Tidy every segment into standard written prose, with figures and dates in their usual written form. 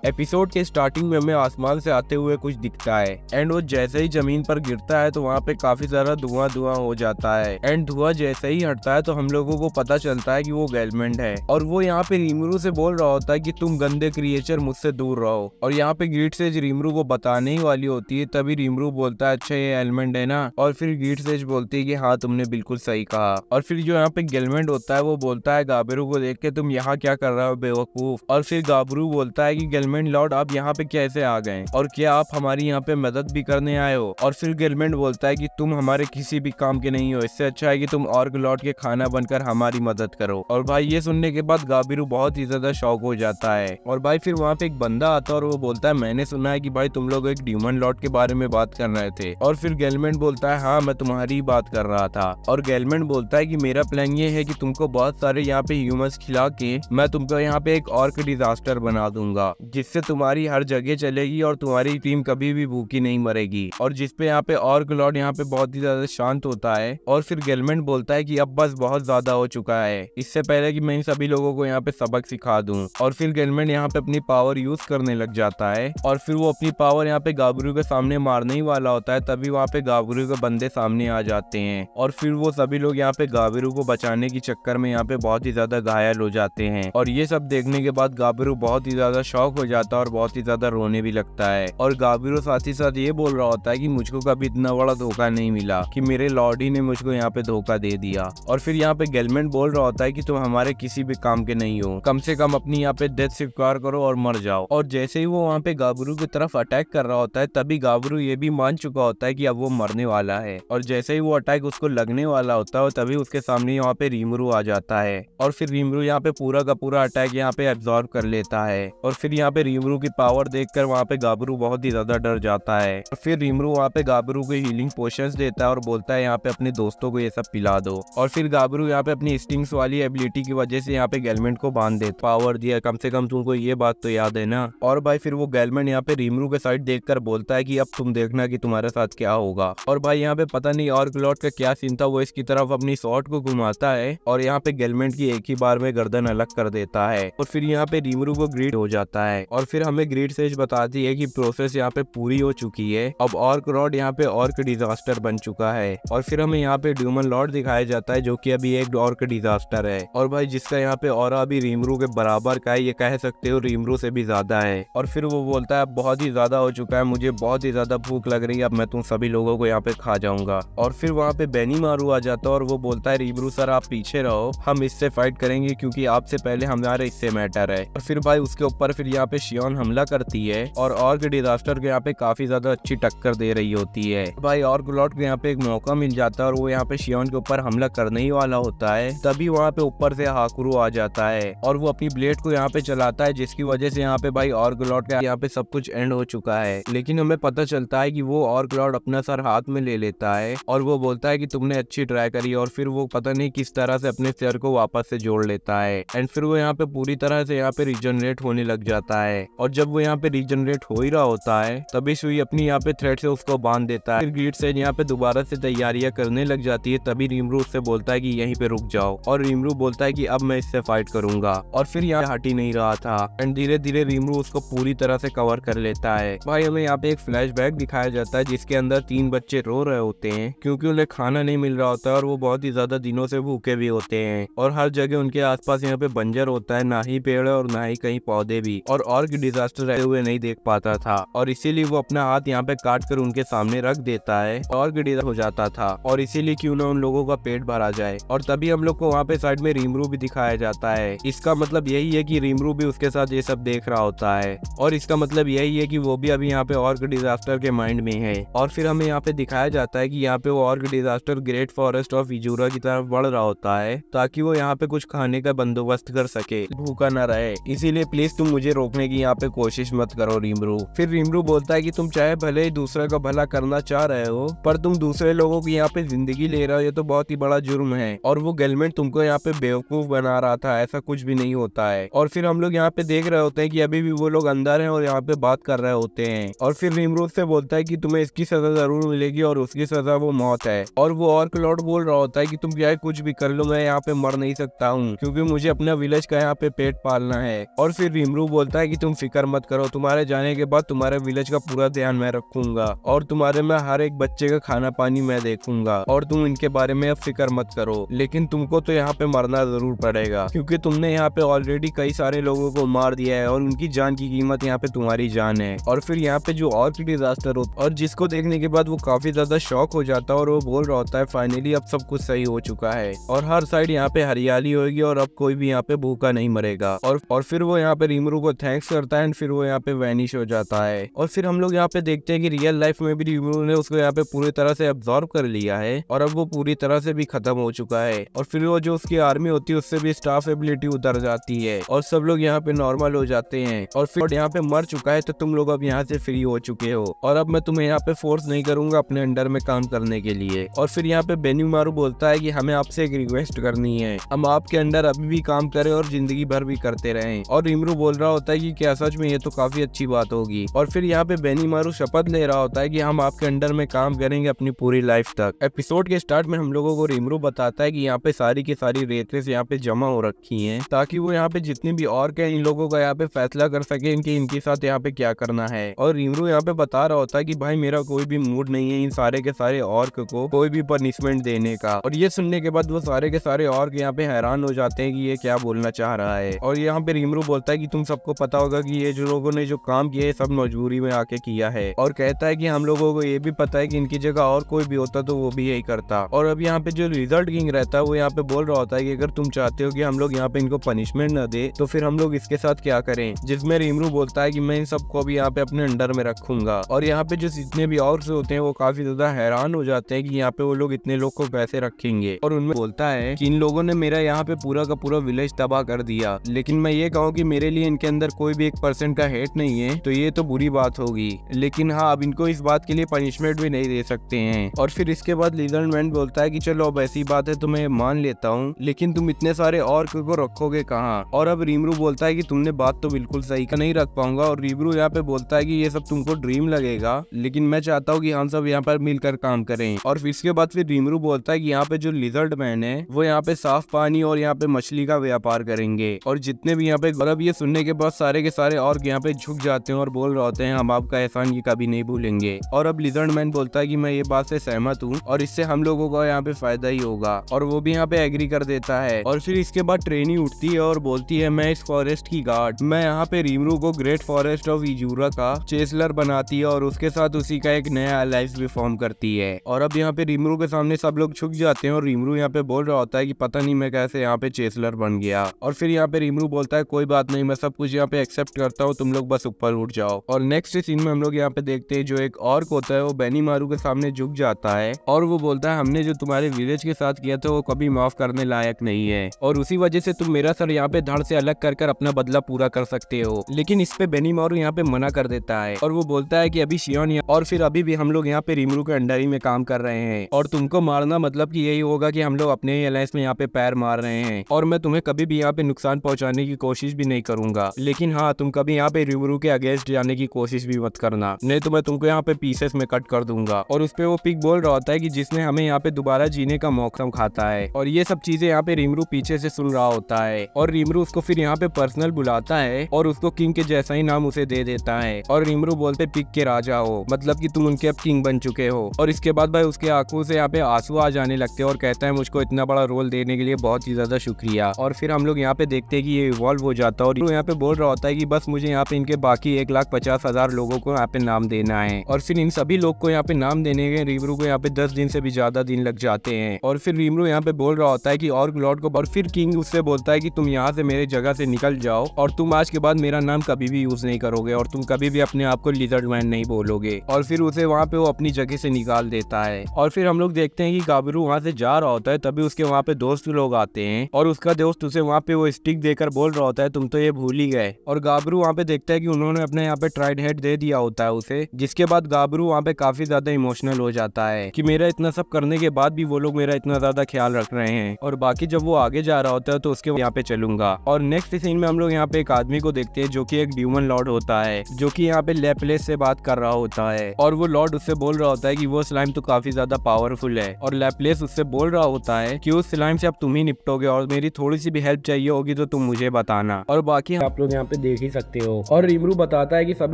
Episode के starting में हमें आसमान से आते हुए कुछ दिखता है एंड वो जैसे ही जमीन पर गिरता है तो वहाँ पे काफी सारा धुआं धुआं हो जाता है एंड धुआं जैसे ही हटता है तो हम लोगों को पता चलता है कि वो गेलमेंट है और वो यहाँ पे रीमरू से बोल रहा होता है कि तुम गंदे क्रिएचर मुझसे दूर रहो। और यहाँ पे ग्रीड सेज रीमरू को बताने ही वाली होती है, तभी रीमरू बोलता है अच्छा ये एलिमेंट है ना। और फिर ग्रीड सेज बोलती है कि हाँ तुमने बिल्कुल सही कहा। और फिर जो यहाँ पे गेलमेंट होता है वो बोलता है गाबरू को देख के तुम यहाँ क्या कर रहे हो बेवकूफ। और फिर गाबरू बोलता है कि गेलमेंट लॉर्ड आप यहाँ पे कैसे आ गए और क्या आप हमारी यहाँ पे मदद भी करने आए हो। और फिर गेलमेंट बोलता है कि तुम हमारे किसी भी काम के नहीं हो, इससे अच्छा है कि तुम ऑर्क लॉर्ड के खाना बनकर हमारी मदद करो। और भाई ये सुनने के बाद गाबरू बहुत ही ज्यादा शॉक हो जाता है। और भाई फिर वहाँ पे एक बंदा आता है और वो बोलता है मैंने सुना है कि भाई तुम लोग एक ड्यूमन लॉर्ड के बारे में बात कर रहे थे। और फिर गेलमेंट बोलता है हाँ मैं तुम्हारी बात कर रहा था। और गेलमेंट बोलता है कि मेरा प्लान ये है कि तुमको बहुत सारे यहाँ पे ह्यूमंस खिला के मैं तुमको यहाँ पे एक ऑर्क डिजास्टर बना दूंगा जिससे तुम्हारी हर जगह चलेगी और तुम्हारी टीम कभी भी भूखी नहीं मरेगी। और जिसपे यहाँ पे ऑर्क लॉर्ड यहाँ पे बहुत ही ज्यादा शांत होता है। और फिर गेलमेंट बोलता है कि अब बस बहुत ज्यादा हो चुका है, इससे पहले कि मैं इन सभी लोगों को यहाँ पे सबक सिखा दूं। और फिर गेलमेंट यहाँ पे अपनी पावर यूज करने लग जाता है और फिर वो अपनी पावर यहाँ पे गाबरू के सामने मारने ही वाला होता है, तभी वहाँ पे गाबरू के बंदे सामने आ जाते हैं। और फिर वो सभी लोग यहाँ पे गाबरू को बचाने के चक्कर में यहाँ पे बहुत ही ज्यादा घायल हो जाते हैं। और ये सब देखने के बाद गाबरू बहुत ही ज्यादा शॉक हो जाता है और बहुत ही ज्यादा रोने भी लगता है। और गाबरू साथ ही साथ ये बोल रहा होता है कि मुझको कभी इतना बड़ा धोखा नहीं मिला कि मेरे लॉर्ड ही ने मुझको यहाँ पे धोखा दे दिया। और फिर यहाँ पे गेलमेंट बोल रहा होता है कि तुम हमारे किसी भी काम के नहीं हो, कम से कम अपनी यहाँ पे डेथ स्वीकार करो और मर जाओ। और जैसे ही वो वहाँ पे गाबरू की तरफ अटैक कर रहा होता है तभी गाबरू ये भी मान चुका होता है कि अब वो मरने वाला है। और जैसे ही वो अटैक उसको लगने वाला होता है तभी उसके सामने यहाँ पे रीमरू आ जाता है। और फिर रीमरू यहाँ पे पूरा का पूरा अटैक यहाँ पे एब्जॉर्ब कर लेता है। और फिर यहाँ पे रीमरू की पावर देखकर वहाँ पे गाबरू बहुत ही ज्यादा डर जाता है। और फिर रीमरू वहाँ पे गाबरू को हीलिंग पोशंस देता है और बोलता है यहाँ पे अपने दोस्तों को ये सब पिला दो। और फिर गाबरू यहाँ पे अपनी स्टिंग्स वाली एबिलिटी की वजह से यहाँ पे गेलमेंट को बांध देता, पावर दिया, कम से कम तुमको ये बात तो याद है ना। और भाई फिर वो गेलमेंट यहाँ पे रीमरू के साइड देखकर बोलता है कि अब तुम देखना कि तुम्हारे साथ क्या होगा। और भाई यहाँ पे पता नहीं ऑर्क लॉर्ड का क्या सीन था, वो इसकी तरफ अपनी शॉट को घुमाता है और यहाँ पे गेलमेंट की एक ही बार में गर्दन अलग कर देता है। और फिर यहाँ पे रीमरू को ग्रीड हो जाता है। और फिर हमें ग्रीड सेज बताती है कि प्रोसेस यहाँ पे पूरी हो चुकी है, अब ऑर्क लॉर्ड यहाँ पे ऑर्क डिजास्टर बन चुका है। और फिर हमें यहाँ पे ड्यूमन लॉर्ड दिखाया जाता है जो कि अभी एक ऑर्क डिजास्टर है और भाई जिसका यहाँ पे ऑरा अभी रीमरू के बराबर का है, ये कह सकते हो रीमरू से भी ज्यादा है। और फिर वो बोलता है बहुत ही ज्यादा हो चुका है, मुझे बहुत ही ज्यादा भूख लग रही है, अब मैं तुम सभी लोगों को यहाँ पे खा जाऊंगा। और फिर वहाँ पे बेनी मारू आ जाता है और वो बोलता है रीमरू सर आप पीछे रहो, हम इससे फाइट करेंगे क्योंकि आपसे पहले हमारे इससे मैटर है। और फिर भाई उसके ऊपर फिर यहाँ पे शियोन हमला करती है और ऑर्क डिजास्टर को यहाँ पे काफी ज्यादा अच्छी टक्कर दे रही होती है। भाई ऑर्क लॉर्ड को यहाँ पे एक मौका मिल जाता है और वो यहाँ पे शियोन के ऊपर हमला करने ही वाला होता है, तभी वहाँ पे ऊपर से हाकुरू आ जाता है और वो अपनी ब्लेड को यहाँ पे चलाता है जिसकी वजह से यहाँ पे भाई ऑर्क लॉर्ड का यहाँ पे सब कुछ एंड हो चुका है। लेकिन हमें पता चलता है कि वो ऑर्क लॉर्ड अपना सर हाथ में ले लेता है और वो बोलता है कि तुमने अच्छी ट्राई करी। और फिर वो पता नहीं किस तरह से अपने सर को वापस से जोड़ लेता है एंड फिर वो यहाँ पे पूरी तरह से यहाँ पे रीजनरेट होने लग जाता है। और जब वो यहाँ पे रीजनरेट हो ही रहा होता है तभी सुई अपनी यहाँ पे थ्रेड से उसको बांध देता है। फिर ग्रीड सेज यहाँ पे दोबारा से तैयारियां करने लग जाती है, तभी रीमरू उससे बोलता है कि यहीं पे रुक जाओ। और रीमरू बोलता है कि अब मैं इससे फाइट करूंगा। और फिर यहाँ हट ही नहीं रहा था एंड धीरे धीरे रीमरू उसको पूरी तरह से कवर कर लेता है। भाई हमें यहाँ पे एक फ्लैशबैक दिखाया जाता है जिसके अंदर 3 बच्चे रो रहे होते हैं क्योंकि उन्हें खाना नहीं मिल रहा होता है और वो बहुत ही ज्यादा दिनों से भूखे भी होते हैं। और हर जगह उनके आसपास यहाँ पे बंजर होता है, ना ही पेड़ और ना ही कहीं पौधे भी। और ऑर्क डिजास्टर रहते हुए नहीं देख पाता था और इसीलिए वो अपना हाथ यहाँ पे काट कर उनके सामने रख देता है और डिजास्टर हो जाता था और इसीलिए क्यों ना उन लोगों का पेट भरा जाए। और तभी हम लोग को वहाँ पे साइड में रीमरू भी दिखाया जाता है। इसका मतलब यही है कि रीमरू भी उसके साथ ये सब देख रहा होता है और इसका मतलब यही है कि वो भी अभी यहाँ पे ऑर्क डिजास्टर के माइंड में है। और फिर हमें यहाँ पे दिखाया जाता है कि यहाँ पे वो ऑर्क डिजास्टर ग्रेट फॉरेस्ट ऑफ इजूरा की तरफ बढ़ रहा होता है ताकि वो यहाँ पे कुछ खाने का बंदोबस्त कर सके, भूखा न रहे। इसीलिए प्लीज तुम मुझे रोकने की यहाँ पे कोशिश मत करो रीमरू। फिर रीमरू बोलता है कि तुम चाहे भले ही दूसरे का भला करना चाह रहे हो पर तुम दूसरे लोगों की यहाँ पे जिंदगी ले रहे हो, ये तो बहुत ही बड़ा जुर्म है। और वो गेलमेंट तुमको यहाँ पे बेवकूफ बना रहा था, ऐसा कुछ भी नहीं होता है। और फिर हम लोग यहाँ पे देख रहे होते हैं कि अभी भी वो लोग अंदर हैं और यहाँ पे बात कर रहे होते हैं। और फिर रीमरू से बोलता है कि तुम्हें इसकी सजा जरूर मिलेगी और उसकी सजा वो मौत है। और वो ऑर्क लॉर्ड बोल रहा होता है कि तुम चाहे कुछ भी कर लो, मैं यहाँ पे मर नहीं सकता हूँ क्योंकि मुझे अपना विलेज का यहाँ पे पेट पालना है। और फिर रीमरू बोलता है कि कि तुम फिक्र मत करो, तुम्हारे जाने के बाद तुम्हारे विलेज का पूरा ध्यान मैं रखूंगा और तुम्हारे में हर एक बच्चे का खाना पानी मैं देखूंगा और तुम इनके बारे में अब फिक्र मत करो। लेकिन तुमको तो यहाँ पे मरना जरूर पड़ेगा क्योंकि तुमने यहाँ पे ऑलरेडी कई सारे लोगों को मार दिया है और उनकी जान की कीमत यहाँ पे तुम्हारी जान है। और फिर यहाँ पे जो और की डिजास्टर होता है और जिसको देखने के बाद वो काफी ज्यादा शॉक हो जाता है और वो बोल रहा होता है फाइनली अब सब कुछ सही हो चुका है और हर साइड यहाँ पे हरियाली होगी और अब कोई भी यहाँ पे भूखा नहीं मरेगा। और फिर वो यहाँ पे रीमरू को थैंक्स करता है एंड फिर वो यहाँ पे वैनिश हो जाता है। और फिर हम लोग यहाँ पे देखते हैं कि रियल लाइफ में भी रीमरू ने उसको यहाँ पे पूरी तरह से अब्सॉर्ब कर लिया है और अब वो पूरी तरह से भी खत्म हो चुका है। और फिर वो जो उसकी आर्मी होती है उससे भी स्टाफ एबिलिटी उतर जाती है और सब लोग यहाँ पे नॉर्मल हो जाते हैं। और फिर यहाँ पे मर चुका है तो तुम लोग अब यहाँ से फ्री हो चुके हो और अब मैं तुम्हें यहाँ पे फोर्स नहीं करूंगा अपने अंडर में काम करने के लिए। और फिर यहाँ पे बेनीमारू बोलता है कि हमें आपसे एक रिक्वेस्ट करनी है, हम आपके अंडर अभी भी काम करें और जिंदगी भर भी करते रहें। और रीमरू बोल रहा होता है कि क्या सच में, ये तो काफी अच्छी बात होगी। और फिर यहाँ पे बेनीमारू शपथ ले रहा होता है कि हम आपके अंडर में काम करेंगे अपनी पूरी लाइफ तक। एपिसोड के स्टार्ट में हम लोगों को रीमरू बताता है कि यहाँ पे सारी की सारी रेतलेस यहाँ पे जमा हो रखी हैं ताकि वो यहाँ पे जितनी भी और के इन लोगों का यहाँ पे फैसला कर सके इनके साथ यहाँ पे क्या करना है। और रीमरू यहाँ पे बता रहा होता है कि भाई मेरा कोई भी मूड नहीं है इन सारे के सारे ऑर्क को कोई भी पनिशमेंट देने का। और ये सुनने के बाद वो सारे के सारे ऑर्क यहाँ पे हैरान हो जाते हैं कि ये क्या बोलना चाह रहा है। और यहाँ पे रीमरू बोलता है कि तुम सबको पता होगा कि ये जो लोगों ने जो काम किया है सब मजबूरी में आके किया है। और कहता है कि हम लोगों को ये भी पता है कि इनकी जगह और कोई भी होता तो वो भी यही करता। और अब यहाँ पे जो रिजल्ट किंग रहता है वो यहाँ पे बोल रहा होता है कि अगर तुम चाहते हो कि हम लोग यहाँ पे इनको पनिशमेंट न दे तो फिर हम लोग इसके साथ क्या करें। जिसमें रीमरू बोलता है कि मैं इन सबको भी यहाँ पे अपने अंडर में रखूंगा। और यहाँ पे जो जितने भी और होते हैं वो काफी ज्यादा हैरान हो जाते हैं कि यहाँ पे वो लोग इतने लोग को कैसे रखेंगे। और उनमें बोलता है कि इन लोगों ने मेरा यहाँ पे पूरा का पूरा विलेज तबाह कर दिया, लेकिन मैं ये कहूँ कि मेरे लिए इनके अंदर कोई भी 1% का हेट नहीं है तो ये तो बुरी बात होगी। लेकिन हाँ, अब इनको इस बात के लिए पनिशमेंट भी नहीं दे सकते हैं। और फिर इसके बाद लीजर्ड मैन बोलता है कि चलो अब ऐसी बात है तो मैं मान लेता हूँ, लेकिन तुम इतने सारे और को रखोगे कहाँ। और अब रीमरू बोलता है कि तुमने बात तो बिल्कुल सही का नहीं रख पाऊंगा। और रीमरू यहाँ पे बोलता है कि ये सब तुमको ड्रीम लगेगा, लेकिन मैं चाहता हूँ कि हम सब यहाँ पर मिलकर काम करें। और फिर इसके बाद फिर रीमरू बोलता है कि यहाँ पे जो लिजर्ड मैन है वो यहाँ पे साफ पानी और यहाँ पे मछली का व्यापार करेंगे। और जितने भी यहाँ पे, और अब ये सुनने के बाद सारे के सारे और यहाँ पे झुक जाते हैं और बोल रहे होते हैं हम आपका एहसान ये कभी नहीं भूलेंगे। और अब लिजर्ड मैन बोलता है कि मैं ये बात से सहमत हूँ और इससे हम लोगों को यहाँ पे फायदा ही होगा। और वो भी यहाँ पे एग्री कर देता है। और फिर इसके बाद ट्रेनी उठती है और बोलती है मैं इस फॉरेस्ट की गार्ड, मैं यहाँ पे रीमरू को ग्रेट फॉरेस्ट ऑफ इजूरा का चेसलर बनाती है और उसके साथ उसी का एक नया अलाइंस भी फॉर्म करती है। और अब यहाँ पे रीमरू के सामने सब लोग झुक जाते हैं और रीमरू यहाँ पे बोल रहा होता है कि पता नहीं मैं कैसे यहाँ पे चेसलर बन गया। और फिर यहाँ पे रीमरू बोलता है कोई बात नहीं, मैं सब कुछ यहाँ पे एक्सेप्ट करता हूँ, तुम लोग बस ऊपर उठ जाओ। और नेक्स्ट सीन में हम लोग यहाँ पे देखते हैं जो एक ऑर्क होता है वो बेनीमारू के सामने झुक जाता है और वो बोलता है हमने जो तुम्हारे विलेज के साथ किया था वो कभी माफ करने लायक नहीं है और उसी वजह से तुम मेरा सर यहाँ पे धड़ से अलग कर अपना बदला पूरा कर सकते हो। लेकिन इस पे बेनीमारू यहाँ पे मना कर देता है और वो बोलता है कि अभी शियोन और फिर अभी भी हम लोग यहाँ पे रीमरू के अंडर ही में काम कर रहे हैं और तुमको मारना मतलब कि यही होगा कि हम लोग अपने ही अलायंस में यहाँ पे पैर मार रहे हैं और मैं तुम्हें कभी भी यहाँ पे नुकसान पहुंचाने की कोशिश भी नहीं करूंगा। लेकिन हाँ, तुम कभी यहाँ पे रीमरू के अगेंस्ट जाने की कोशिश भी मत करना, नहीं तो मैं तुमको यहाँ पे पीसेस में कट कर दूंगा। और उस पे वो पिग बोल रहा होता है कि जिसने हमें यहाँ पे दोबारा जीने का मौका खाता है। और ये सब चीजें यहाँ पे रीमरू पीछे से सुन रहा होता है और रीमरू उसको फिर यहाँ पे पर्सनल बुलाता है और उसको किंग के जैसा ही नाम उसे दे देता है। और रीमरू बोलते पिग के राजा हो, मतलब कि तुम उनके अब किंग बन चुके हो। और इसके बाद भाई उसके आंखों से यहाँ पे आंसू आ जाने लगते हैं और कहता है मुझको इतना बड़ा रोल देने के लिए बहुत ही ज्यादा शुक्रिया। और फिर हम लोग यहाँ पे देखते हैं कि ये इवॉल्व हो जाता है और यहाँ पे बोल रहा होता है कि बस मुझे यहाँ पे इनके बाकी 1,50,000 लोगों को यहाँ पे नाम देना है। और फिर इन सभी लोग को यहाँ पे नाम देने के रीमरू को यहाँ पे 10 दिन से भी ज्यादा दिन लग जाते हैं। और फिर रीमरू यहाँ पे बोल रहा होता है कि और लॉर्ड को, और फिर किंग उससे बोलता है कि तुम यहाँ से मेरे जगह से निकल जाओ और तुम आज के बाद मेरा नाम कभी भी यूज नहीं करोगे और तुम कभी भी अपने आप को लिजर्ड मैन नहीं बोलोगे। और फिर उसे वहाँ पे वो अपनी जगह से निकाल देता है। और फिर हम लोग देखते हैं कि गाबरू वहाँ से जा रहा होता है, तभी उसके वहाँ पे दोस्त लोग आते हैं और उसका दोस्त उसे वहाँ पे वो स्टिक देकर बोल रहा होता है तुम तो ये भूल ही गए। और गाबरू वहाँ पे देखता है कि उन्होंने अपने यहाँ पे ट्राइड हेड दे दिया होता है उसे, जिसके बाद गाबरू वहाँ पे काफी ज्यादा इमोशनल हो जाता है कि मेरा इतना सब करने के बाद भी वो लोग मेरा इतना ज्यादा ख्याल रख रहे हैं। और बाकी जब वो आगे जा रहा होता है तो उसके यहाँ पे चलूंगा। और नेक्स्ट सीन में हम लोग यहाँ पे एक आदमी को देखते हैं जो कि एक ड्यूमन लॉर्ड होता है, जो कि यहाँ पे लैपलेस से बात कर रहा होता है। और वो लॉर्ड उससे बोल रहा होता है कि वो स्लाइम तो काफी ज्यादा पावरफुल है। और लैपलेस उससे बोल रहा होता है कि उस स्लाइम से अब तुम ही निपटोगे और मेरी थोड़ी सी भी हेल्प चाहिए होगी तो तुम मुझे बताना। और बाकी आप लोग यहाँ पे पे देख ही सकते हो। और रीमरू बताता है कि सब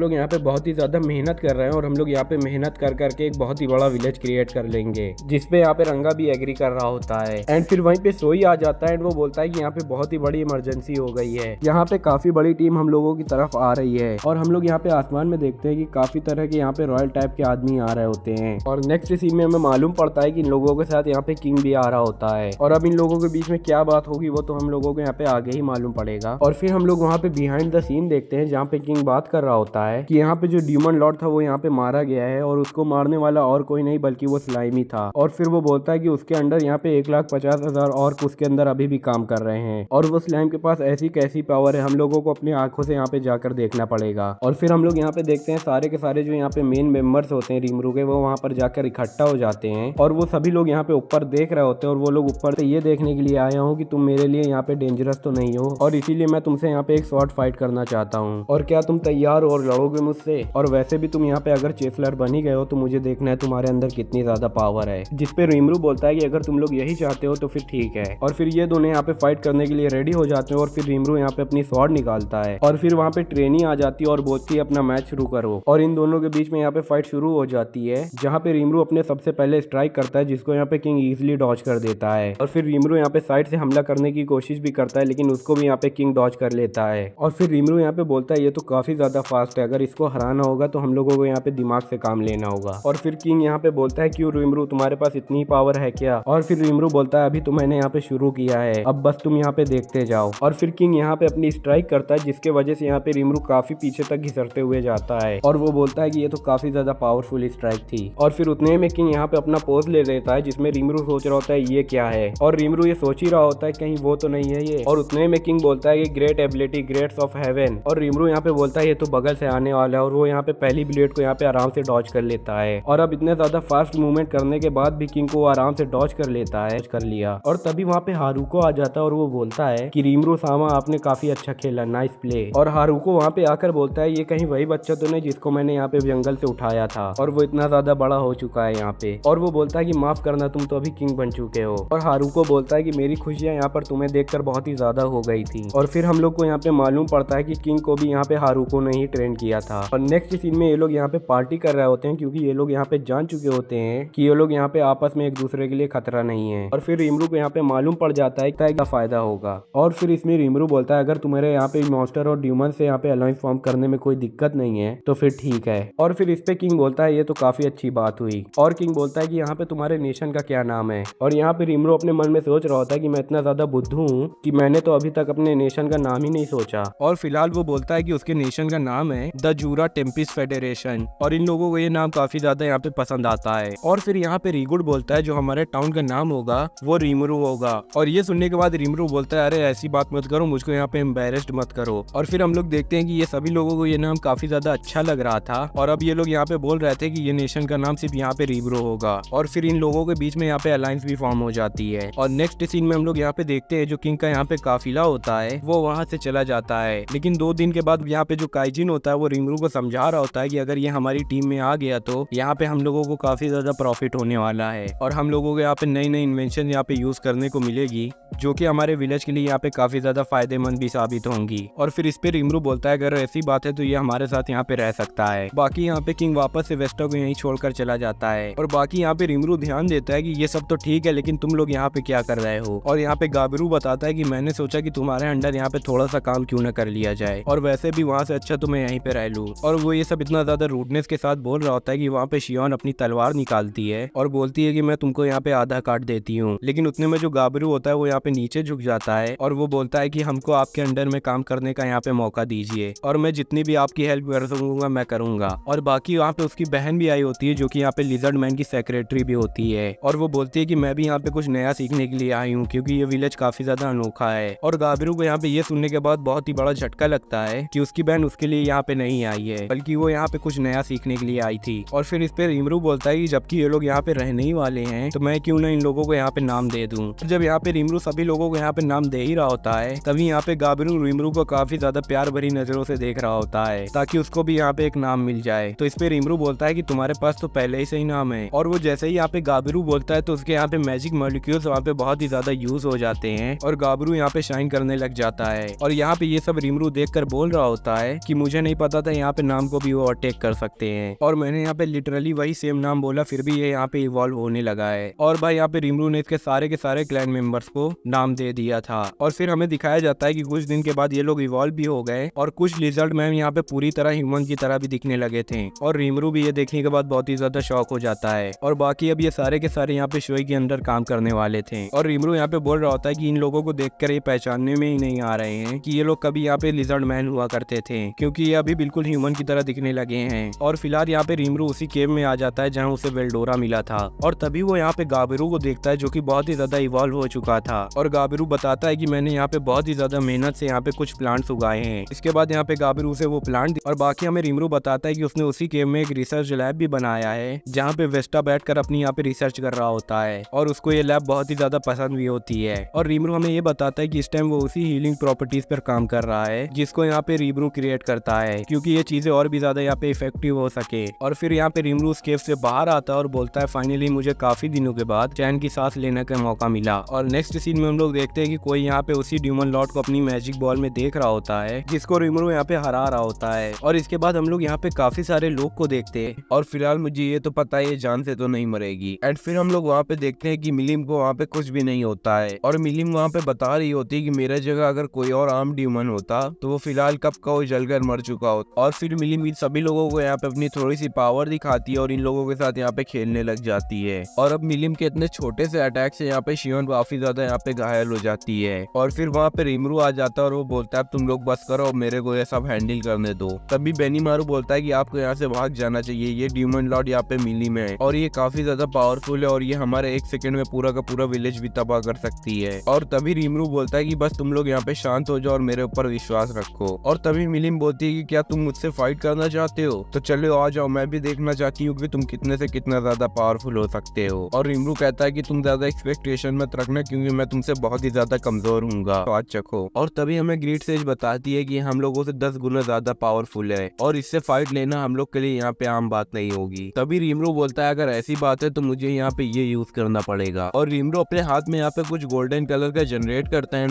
लोग यहाँ पे बहुत ही ज्यादा मेहनत कर रहे हैं और हम लोग यहाँ पे मेहनत कर करके एक बहुत ही बड़ा विलेज क्रिएट कर लेंगे, जिसपे यहाँ पे रंगा भी एग्री कर रहा होता है। एंड फिर वहीं पे सोई आ जाता है एंड वो बोलता है कि यहाँ पे बहुत ही बड़ी इमरजेंसी हो गई है, यहाँ पे काफी बड़ी टीम हम लोगों की तरफ आ रही है। और हम लोग यहाँ पे आसमान में देखते हैं कि काफी तरह के यहाँ पे रॉयल टाइप के आदमी आ रहे होते हैं। और नेक्स्ट सीन में हमें मालूम पड़ता है कि इन लोगों के साथ यहाँ पे किंग भी आ रहा होता है। और अब इन लोगों के बीच में क्या बात होगी वो तो हम लोगों को यहाँ पे आगे ही मालूम पड़ेगा। और फिर हम लोग वहाँ पे बिहाइंड द सीन देखते हैं जहाँ पे किंग बात कर रहा होता है कि यहाँ पे जो डीमन लॉर्ड था वो यहाँ पे मारा गया है और उसको मारने वाला और कोई नहीं बल्कि वो स्लाइम ही था। और फिर वो बोलता है कि उसके अंडर यहाँ पे 1,50,000 और उसके अंदर अभी भी काम कर रहे हैं और वो स्लाइम के पास ऐसी कैसी पावर है हम लोगों को अपनी आंखों से यहाँ पे जाकर देखना पड़ेगा। और फिर हम लोग यहाँ पे देखते हैं सारे के सारे जो यहाँ पे मेन मेंबर्स होते हैं रीमरू के, वो वहाँ पर जाकर इकट्ठा हो जाते हैं और वो सभी लोग यहाँ पे ऊपर देख रहे होते हैं। और वो लोग ऊपर से ये देखने के लिए आया हूँ कि तुम मेरे लिए यहाँ पे डेंजरस तो नहीं हो और इसीलिए मैं तुमसे यहाँ पे एक शॉर्ट फाइट करना चाहता हूँ और क्या तुम तैयार हो और लड़ोगे मुझसे। और वैसे भी तुम यहाँ पे अगर चेसलर बन ही गए हो तो मुझे देखना है तुम्हारे अंदर कितनी ज्यादा पावर है। जिसपे रीमरू बोलता है कि अगर तुम लोग यही चाहते हो तो फिर ठीक है। और फिर ये दोनों यहाँ पे फाइट करने के लिए रेडी हो जाते हैं और फिर रीमरू यहाँ पे अपनी स्वॉर्ड निकालता है और फिर वहाँ पे ट्रेनी आ जाती है और बोलती है अपना मैच शुरू करो। और इन दोनों के बीच में यहाँ पे फाइट शुरू हो जाती है जहाँ पे रीमरू अपने सबसे पहले स्ट्राइक करता है जिसको यहाँ पे किंग इजिली डॉज कर देता है। और फिर रीमरू यहाँ पे साइड से हमला करने की कोशिश भी करता है लेकिन उसको भी यहाँ पे किंग डॉज कर लेता है। और फिर रीमरू यहाँ पे बोलता है ये तो काफी ज्यादा फास्ट है, अगर इसको हराना होगा तो हम लोगों को यहाँ पे दिमाग से काम लेना होगा। और फिर किंग यहाँ पे बोलता है क्यों रीमरू तुम्हारे पास इतनी पावर है क्या। और फिर रीमरू बोलता है अभी तो मैंने यहाँ पे शुरू किया है, अब बस तुम यहाँ पे देखते जाओ। और फिर किंग यहाँ पे अपनी स्ट्राइक करता है जिसके वजह से यहाँ पे रीमरू काफी पीछे तक घिसरते हुए जाता है और वो बोलता है कि ये तो काफी ज्यादा पावरफुल स्ट्राइक थी। और फिर उतने में किंग यहाँ पे अपना पोज ले लेता है जिसमें रीमरू सोच रहा होता है ये क्या है और रीमरू ये सोच ही रहा होता है कहीं वो तो नहीं है ये। और उतने में किंग बोलता है कि great ability greats of haven. और रीमरू यहाँ पे बोलता है ये तो बगल से आने वाला है और वो यहाँ पे पहली ब्लेड को यहाँ पे आराम से डॉज कर लेता है। और अब इतने ज्यादा फास्ट मूवमेंट करने के बाद भी किंग को आराम से डॉज कर लेता है, कर लिया। और तभी वहाँ पे हारुको आ जाता है और वो बोलता है कि रीमरू सामा आपने काफी अच्छा खेला, नाइस प्ले। और हारुको वहाँ पे आकर बोलता है ये कहीं वही बच्चा तो नहीं जिसको मैंने यहाँ पे जंगल से उठाया था और वो इतना ज्यादा बड़ा हो चुका है यहाँ पे। और वो बोलता है कि माफ करना तुम तो अभी किंग बन चुके हो। और हारुको बोलता है कि मेरी खुशियाँ यहाँ पर तुम्हें देखकर बहुत ही ज्यादा हो गई थी। और फिर हम लोग को यहाँ पे मालूम पड़ता है कि किंग को भी यहाँ पे हारुको ने ही ट्रेन किया था। और नेक्स्ट सीन में ये लोग यहाँ पे पार्टी कर रहे होते हैं क्योंकि ये लोग यहाँ पे जान चुके होते हैं कि ये लोग यहाँ पे आपस में एक दूसरे के लिए खतरा नहीं है। और फिर रीमरू को यहाँ पे मालूम पड़ जाता है क्या फायदा होगा। और फिर इसमें रीमरू बोलता है अगर तुम्हारे यहाँ पे मॉन्स्टर और ड्यूमन से यहाँ पे अलायंस फॉर्म करने में कोई दिक्कत नहीं है तो फिर ठीक है। और फिर इस पे किंग बोलता है ये तो काफी अच्छी बात हुई। और किंग बोलता है कि यहाँ पे तुम्हारे नेशन का क्या नाम है। और यहाँ पे रीमरू अपने मन में सोच रहा होता है कि मैं इतना ज्यादा बुद्धू हूँ कि मैंने तो अभी तक अपने नेशन का नाम ही नहीं सोचा। और फिलहाल वो बोलता है कि उसके नेशन का नाम है द जूरा टेम्पिस फेडरेशन और इन लोगों को ये नाम काफी ज्यादा यहाँ पे पसंद आता है। और फिर यहाँ पे रीगुड बोलता है जो हमारे टाउन का नाम होगा वो रीमरू होगा। और ये सुनने के बाद रीमरू बोलता है अरे ऐसी बात मत करो, मुझको यहाँ पे एम्बेरेस्ड मत करो। और फिर हम लोग देखते हैं कि ये सभी लोगों को ये नाम काफी ज्यादा अच्छा लग रहा था और अब ये लोग यहाँ पे बोल रहे थे कि ये नेशन का नाम सिर्फ यहाँ पे रीमरू होगा। और फिर इन लोगों के बीच में यहाँ पे अलायंस भी फॉर्म हो जाती है। और नेक्स्ट सीन में हम लोग यहाँ पे देखते हैं जो किंग का यहाँ पे काफिला होता है वो वहाँ से चला जाता है। लेकिन 2 दिन के बाद यहाँ पे जो काइजिन होता है वो रीमरू को समझा रहा होता है कि अगर ये हमारी टीम में आ गया तो यहाँ पे हम लोगों को काफी ज्यादा प्रॉफिट होने वाला है और हम लोगों को यहाँ पे नई नई इन्वेंशन यहाँ पे यूज करने को मिलेगी जो कि हमारे विलेज के लिए यहाँ पे काफी ज्यादा फायदेमंद भी साबित होंगी। और फिर इस पे रीमरू बोलता है अगर ऐसी बात है तो ये हमारे साथ यहाँ पे रह सकता है। बाकी यहाँ पे किंग वापस से वेस्टा को यहीं छोड़कर चला जाता है। और बाकी यहाँ पे रीमरू ध्यान देता है कि ये सब तो ठीक है लेकिन तुम लोग यहाँ पे क्या कर रहे हो। और यहाँ पे गाबरू बताता है कि मैंने सोचा कि तुम्हारे अंडर यहाँ पे थोड़ा सा काम क्यों न कर लिया जाए और वैसे भी वहाँ से अच्छा तो मैं यहीं पे रह लूँ। और वो ये सब इतना ज्यादा रूडनेस के साथ बोल रहा होता है कि वहाँ पे शियोन अपनी तलवार निकालती है और बोलती है कि मैं तुमको यहाँ पे आधा काट देती हूँ। लेकिन उतने में जो गाबरू होता है वो यहाँ पे नीचे झुक जाता है और वो बोलता है कि हमको आपके अंडर में काम करने का यहाँ पे मौका दीजिए और मैं जितनी भी आपकी हेल्प कर सकूंगा मैं करूंगा। और बाकी वहाँ पे उसकी बहन भी आई होती है जो कि यहाँ पे लिजर्ड मैन की सेक्रेटरी भी होती है और वो बोलती है कि मैं भी यहाँ पे कुछ नया सीखने के लिए आई हूँ क्योंकि ये विलेज काफी ज्यादा अनोखा है। और गाबरू को यहाँ पे ये सुनने के बाद बहुत ही बड़ा झटका लगता है कि उसकी बहन उसके लिए यहाँ पे नहीं आई है बल्कि वो यहाँ पे कुछ नया सीखने के लिए आई थी। और फिर इस पे रीमरू बोलता है कि जबकि ये लोग यहाँ पे रहने ही वाले हैं तो मैं क्यों ना इन लोगों को यहाँ पे नाम दे दूं। जब यहाँ पे रीमरू सभी लोगों को यहाँ पे नाम दे ही रहा होता है तभी यहाँ पे गाबरू रीमरू को काफी ज्यादा प्यार भरी नजरों से देख रहा होता है ताकि उसको भी यहाँ पे एक नाम मिल जाए। तो इस पे रीमरू बोलता है कि तुम्हारे पास तो पहले ही सही नाम है। और वो जैसे ही यहाँ पे गाबरू बोलता है तो उसके यहाँ पे मैजिक मॉलिक्यूल्स वहाँ पे बहुत ही ज्यादा यूज हो जाते हैं और गाबरू यहाँ पे शाइन करने लग जाता है। और यहाँ पे ये सब रीमरू देखकर बोल रहा होता है कि मुझे नहीं पता था यहाँ पे नाम को भी वो अटैक कर सकते हैं, और मैंने यहाँ पे लिटरली वही सेम नाम बोला, फिर भी ये यहाँ पे इवॉल्व होने लगा है। और भाई यहाँ पे रीमरू ने इसके सारे के सारे क्लैन मेंबर्स को नाम दे दिया था। और फिर हमें दिखाया जाता है कि कुछ दिन के बाद ये लोग इवॉल्व भी हो गए और कुछ लिजर्ड मैन यहाँ पे पूरी तरह ह्यूमन की तरह भी दिखने लगे थे। और रीमरू भी ये देखने के बाद बहुत ही ज्यादा शॉक हो जाता है। और बाकी अब ये सारे के सारे यहाँ पे शोई के अंदर काम करने वाले थे। और रीमरू यहाँ पे बोल रहा होता है कि इन लोगों को देखकर ये पहचानने में ही नहीं आ रहे हैं कि ये लोग कभी यहाँ पे लिजर्ड मैन हुआ करते थे, क्योंकि ये अभी बिल्कुल ह्यूमन की तरह दिखने लगे हैं। और फिलहाल यहाँ पे रीमरू उसी केव में आ जाता है जहाँ उसे वेल्डोरा मिला था। और तभी वो यहाँ पे गाबरू को देखता है जो कि बहुत ही ज्यादा इवॉल्व हो चुका था। और गाबरू बताता है कि मैंने यहाँ पे बहुत ही ज्यादा मेहनत से यहाँ पे कुछ प्लांट्स उगाए हैं। इसके बाद यहाँ पे गाबरू से वो प्लांट और बाकी हमें रीमरू बताता है कि उसने उसी केव में एक रिसर्च लैब भी बनाया है जहाँ पे वेस्टा बैठकर अपनी यहाँ पे रिसर्च कर रहा होता है और उसको ये लैब बहुत ही ज्यादा पसंद भी होती है। और रीमरू हमें ये बताता है कि इस टाइम वो उसी हीलिंग प्रॉपर्टीज पर काम कर रहा है जिसको यहाँ पे रीमरू क्रिएट करता है, क्योंकि ये चीजें और भी ज्यादा यहाँ पे इफेक्टिव हो सके। और फिर यहाँ पे रीमरू उस केव से बाहर आता है और बोलता है फाइनली मुझे काफी दिनों के बाद चैन की सांस लेने का मौका मिला। और नेक्स्ट सीन में हम लोग देखते हैं कि कोई यहाँ पे उसी ड्यूमन लॉर्ड को अपनी मैजिक बॉल में देख रहा होता है जिसको रीमरू यहाँ पे हरा रहा होता है। और इसके बाद हम लोग यहाँ पे काफी सारे लोग को देखते हैं। और फिलहाल मुझे ये तो पता है ये जान से तो नहीं मरेगी। एंड फिर हम लोग वहाँ पे देखते हैं कि मिलिम को वहाँ पे कुछ भी नहीं होता है और मिलिम वहाँ पे बता रही होती है कि मेरे जगह अगर कोई और आम ड्यूमन होता तो वो फिलहाल कब का वो जलकर मर चुका होता। और फिर मिलिम इन सभी लोगों को यहाँ पे अपनी थोड़ी सी पावर दिखाती है और इन लोगों के साथ यहाँ पे खेलने लग जाती है। और अब मिलिम के इतने छोटे से अटैक से यहाँ पे शियोन काफी ज्यादा यहाँ पे घायल हो जाती है। और फिर वहाँ पे रीमरू आ जाता है और वो बोलता है अब तुम लोग बस करो, मेरे को ये सब हैंडल करने दो। तभी बेनीमारू बोलता है कि आपको यहाँ से भाग जाना चाहिए, ये ड्यूमन लॉर्ड यहाँ पे मिलिम है और ये काफी ज्यादा पावरफुल है और ये हमारे 1 सेकंड में पूरा का पूरा विलेज भी तबाह कर सकती है। और तभी रीमरू बोलता है कि बस तुम लोग यहाँ पे शांत हो जाओ और मेरे ऊपर विश्वास रखो। और तभी मिलिम बोलती है कि क्या तुम मुझसे फाइट करना चाहते हो, तो चलो आ जाओ, मैं भी देखना चाहती हूँ कि तुम कितने से कितना ज्यादा पावरफुल हो सकते हो। और रीमरू कहता है कि तुम ज्यादा एक्सपेक्टेशन मत रखना क्योंकि मैं तुमसे बहुत ही ज्यादा कमजोर हूँगा, तो आज चखो। और तभी हमें ग्रेट सेज बताती है कि हम लोगों से 10 गुना ज्यादा पावरफुल है और इससे फाइट लेना हम लोग के लिए यहाँ पे आम बात नहीं होगी। तभी रीमरू बोलता है अगर ऐसी बात है तो मुझे यहाँ पे ये यूज करना पड़ेगा। और रीमरू अपने हाथ में यहाँ पे कुछ गोल्डन कलर का जनरेट करता है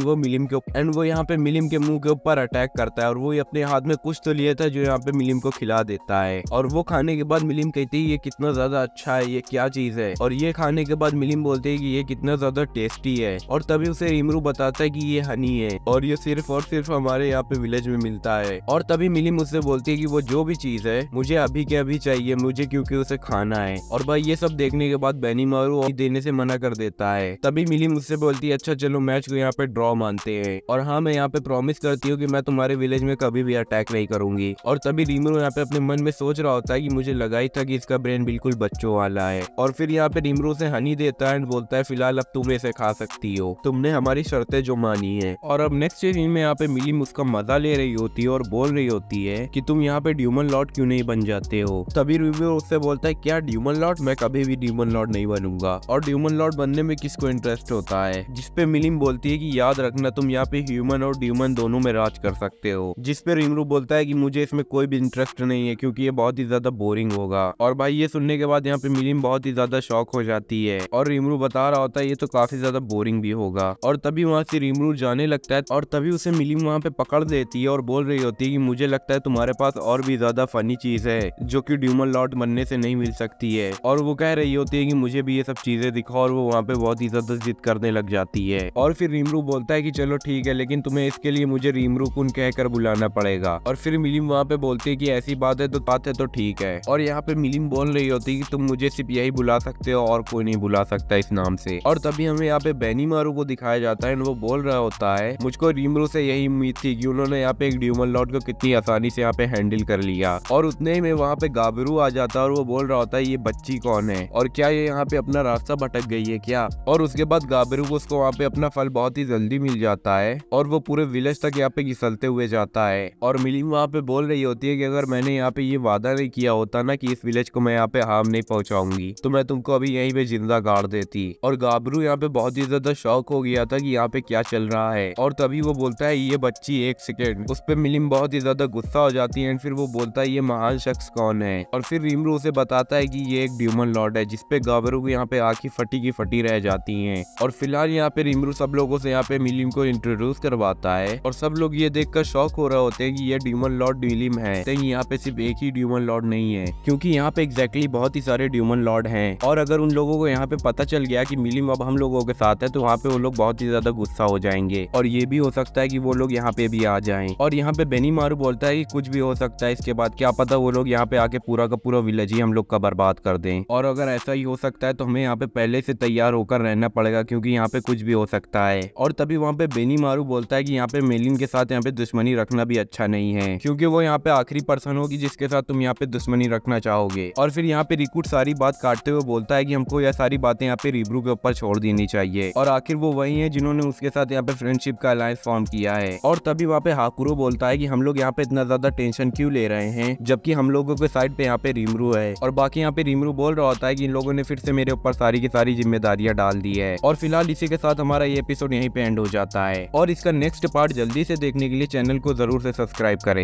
एंड वो यहाँ पे मिलिम के मुंह के ऊपर अटैक करता है और वो अपने हाथ में कुछ तो लिया था जो यहाँ पे मिलिम को खिला देता है। और वो खाने के बाद मिलिम कहती है ये कितना ज्यादा अच्छा है, ये क्या चीज है। और ये खाने के बाद मिलिम बोलते है कि ये कितना ज्यादा टेस्टी है। और तभी उसे रीमरू बताता है कि ये हनी है और ये सिर्फ और सिर्फ हमारे यहाँ पे विलेज में मिलता है। और तभी मिलिम उससे बोलती है कि वो जो भी चीज है मुझे अभी के अभी चाहिए मुझे, क्योंकि उसे खाना है। और भाई ये सब देखने के बाद बेनीमारू देने से मना कर देता है। तभी मिलिम उससे बोलती है अच्छा चलो मैच को यहाँ पे ड्रॉ मानते हैं और हाँ मैं यहाँ पे प्रॉमिस करती हूँ कि मैं तुम्हारे विलेज में कभी भी अटैक नहीं करूंगी। और तभी रीमरू यहाँ पे अपने मन में सोच रहा होता है कि मुझे लगा ही था कि इसका ब्रेन बिल्कुल बच्चों वाला है। और फिर यहाँ पे रीमरू से हनी देता है एंड बोलता है फिलहाल अब तुम इसे खा सकती हो, तुमने हमारी शर्तें जो मानी है। और अब नेक्स्ट सीन में यहाँ पे मिलिम उसका मजा ले रही होती है और बोल रही होती है कि तुम यहाँ पे ड्यूमन लॉर्ड क्यों नहीं बन जाते हो। तभी रीमरू उससे बोलता है क्या ड्यूमन लॉर्ड, मैं कभी भी ड्यूमन लॉर्ड नहीं बनूंगा और ड्यूमन लॉर्ड बनने में किसको इंटरेस्ट होता है। जिसपे मिलिम बोलती है कि याद रखना तुम यहाँ पे ह्यूमन और ड्यूमन दोनों में राज कर सकते हो। जिसपे रीमरू बोलता है कि मुझे इसमें कोई भी इंटरेस्ट नहीं है क्योंकि ये बहुत ही ज्यादा बोरिंग होगा। और भाई ये सुनने के बाद यहाँ पे मिलिम बहुत ही ज्यादा शॉक हो जाती है और रीमरू बता रहा होता है ये तो काफी ज्यादा बोरिंग भी होगा। और तभी वहाँ से रीमरू जाने लगता है और तभी उसे मिलिम वहाँ पे पकड़ देती है और बोल रही होती है कि मुझे लगता है तुम्हारे पास और भी ज्यादा फनी चीज है जो कि ड्यूमन लॉर्ड बनने से नहीं मिल सकती है। और वो कह रही होती है कि मुझे भी ये सब चीजें दिखाओ और वो वहाँ पे बहुत ही ज्यादा जिद करने लग जाती है। और फिर रीमरू बोलता है कि चलो ठीक है लेकिन तुम्हें इसके लिए मुझे रीमरू कुन कहकर बुलाना पड़ेगा। और फिर मिलिम वहाँ पे बोलती है कि ऐसी बात है तो ठीक है। और यहाँ पे मिलिम बोल रही होती है कि तुम मुझे सिर्फ यही बुला सकते हो और कोई नहीं बुला सकता इस नाम से। और तभी हमें यहाँ पे बेनीमारू को दिखाया जाता है, वो बोल रहा होता है मुझको रीमरू से यही उम्मीद थी कि उन्होंने यहाँ पे एक ड्यूमन लॉर्ड को कितनी आसानी से यहाँ पे हैंडल कर लिया। और उतने ही में वहाँ पे गाबरू आ जाता है और वो बोल रहा होता है ये बच्ची कौन है और क्या ये यहाँ पे अपना रास्ता भटक गई है क्या। और उसके बाद गाबरू को उसको वहाँ पे अपना फल बहुत ही जल्दी मिल जाता है और वो पूरे विलेज तक यहाँ पे घिसलते हुए जाता है। और मिलिम वहाँ पे बोल रही होती है कि अगर मैंने यहाँ पे ये वादा नहीं किया होता ना कि इस विलेज को मैं यहाँ पे हार्म नहीं पहुंचाऊंगी तो मैं तुमको अभी यहीं पे जिंदा गाड़ देती। और गाबरू यहाँ पे बहुत ही ज्यादा शौक हो गया था कि यहाँ पे क्या चल रहा है। और तभी वो बोलता है ये बच्ची 1 सेकेंड। उस पे मिलिम बहुत ही ज्यादा गुस्सा हो जाती है एंड फिर वो बोलता है ये महान शख्स कौन है। और फिर रीमरू उसे बताता है कि ये एक ड्यूमन लॉर्ड है, जिसपे गाबरू को यहाँ पे आंखें फटी की फटी रह जाती हैं। और फिलहाल यहाँ पे रीमरू सब लोगों से यहाँ पे मिलिम को इंट्रोड्यूस करवाता है और सब लोग लोग ये देखकर शॉक हो रहे होते हैं कि ये डीमन लॉर्ड ड्यूलिम है। लेकिन यहाँ पे सिर्फ एक ही डीमन लॉर्ड नहीं है, क्योंकि यहाँ पे एग्जैक्टली बहुत ही सारे डीमन लॉर्ड हैं। और अगर उन लोगों को यहाँ पे पता चल गया कि मिलिम अब हम लोगों के साथ है तो वहाँ पे वो लोग बहुत ही ज्यादा गुस्सा हो जाएंगे और ये भी हो सकता है कि वो लोग यहाँ पे भी आ जाएं। और यहाँ पे बेनीमारू बोलता है कि कुछ भी हो सकता है इसके बाद, क्या पता वो लोग यहाँ पे आके पूरा का पूरा विलेज ही हम लोग का बर्बाद कर दें। और अगर ऐसा ही हो सकता है तो हमें यहाँ पे पहले से तैयार होकर रहना पड़ेगा, क्योंकि यहाँ पे कुछ भी हो सकता है। और तभी वहाँ पे बेनीमारू बोलता है कि यहाँ पे मिलिम के साथ यहाँ पे दुश्मनी रखना भी अच्छा नहीं है, क्योंकि वो यहाँ पे आखिरी पर्सन होगी जिसके साथ तुम यहाँ पे दुश्मनी रखना चाहोगे। और फिर यहाँ पे रिक्रूट सारी बात काटते हुए बोलता है कि हमको यह सारी बातें यहाँ पे रिब्रू के ऊपर छोड़ देनी चाहिए, और आखिर वो वही है जिन्होंने उसके साथ यहाँ पे फ्रेंडशिप का अलायंस फॉर्म किया है। और तभी वहाँ पे हाकुरो बोलता है कि हम लोग यहाँ पे इतना ज्यादा टेंशन क्यों ले रहे हैं, जबकि हम लोगों के साइड पे यहाँ पे रिमरू है। और बाकी यहाँ पे रिमरू बोल रहा होता है कि इन लोगों ने फिर से मेरे ऊपर सारी की सारी जिम्मेदारियां डाल दी है। और फिलहाल इसी के साथ हमारा ये एपिसोड यहीं पे एंड हो जाता है। और इसका नेक्स्ट पार्ट जल्दी से देखने के लिए चैनल को जरूर से सब्सक्राइब करें।